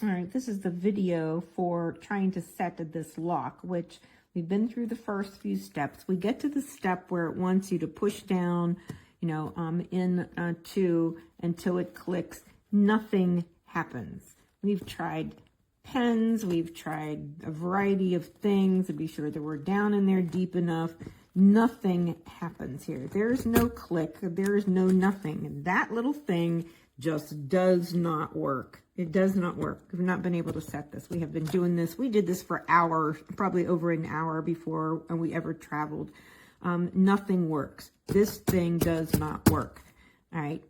All right, this is the video for trying to set this lock, which we've been through the first few steps. We get to the step where it wants you to push down, into until it clicks. Nothing happens. We've tried pens, we've tried a variety of things to be sure that we're down in there deep enough. Nothing happens here. There's no click, there's no nothing. That little thing just does not work. It does not work. We've not been able to set this. We have been doing this. We did this for hours, probably over an hour before we ever traveled. Nothing works. This thing does not work. All right.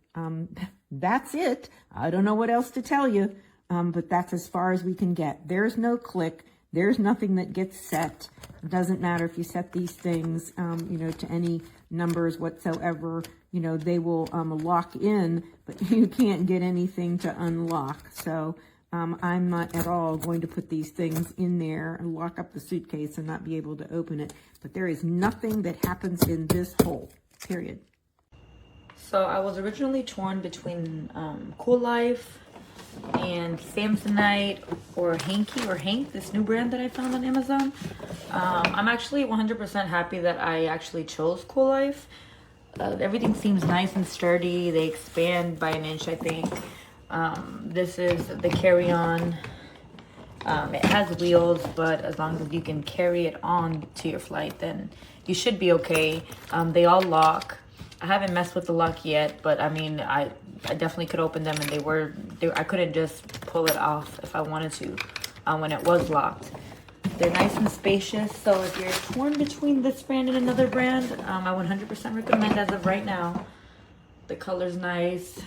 That's it. I don't know what else to tell you, but that's as far as we can get. There's no click. There's nothing that gets set. It doesn't matter if you set these things, to any numbers whatsoever, they will lock in, but you can't get anything to unlock. So I'm not at all going to put these things in there and lock up the suitcase and not be able to open it. But there is nothing that happens in this hole, period. So I was originally torn between Coolife and Samsonite or Hank, this new brand that I found on Amazon. I'm actually 100% happy that I actually chose Coolife. Everything seems nice and sturdy. They expand by an inch, I think. This is the carry-on. It has wheels, but as long as you can carry it on to your flight, then you should be okay. They all lock. I haven't messed with the lock yet, but I mean, I definitely could open them, and I couldn't just pull it off if I wanted to when it was locked. They're nice and spacious, so if you're torn between this brand and another brand, I 100% recommend as of right now. The color's nice.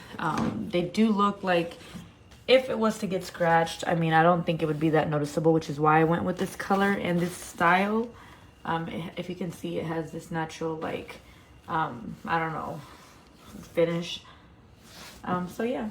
They do look like, if it was to get scratched, I mean, I don't think it would be that noticeable, which is why I went with this color and this style. If you can see, it has this natural, like, I don't know, finish. So yeah.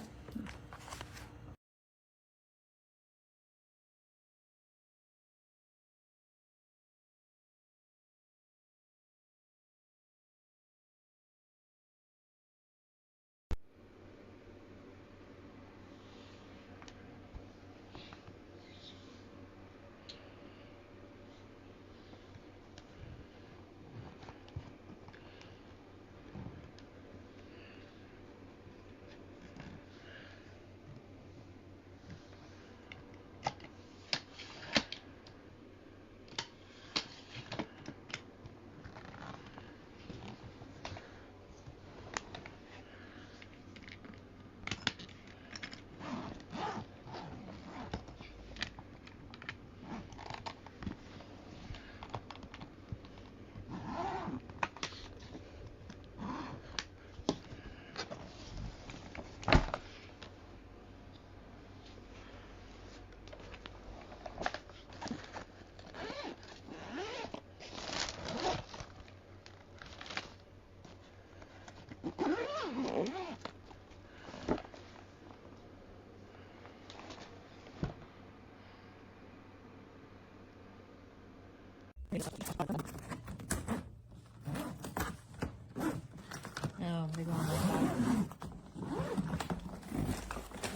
Oh, they go on like that.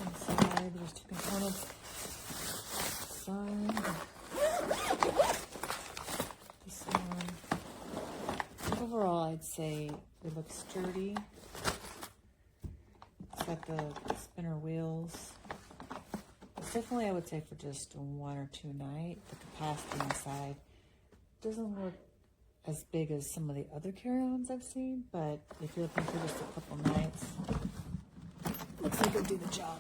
Inside, there's two components. Side. This one. Overall, I'd say it looks sturdy. It's got the spinner wheels. It's definitely, I would say, for just 1 or 2 nights. The capacity inside doesn't look as big as some of the other carry-ons I've seen, but if you're looking for just a couple nights, looks like it'll do the job.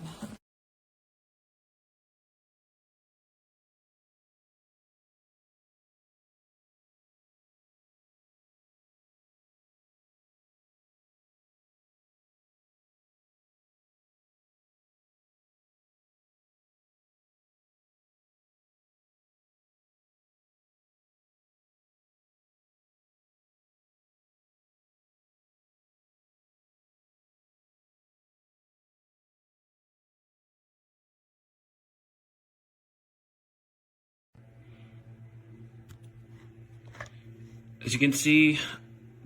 As you can see,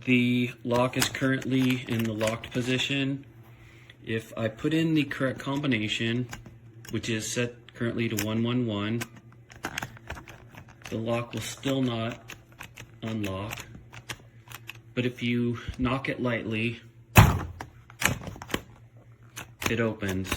the lock is currently in the locked position. If I put in the correct combination, which is set currently to 111. The lock will still not unlock, but if you knock it lightly, it opens.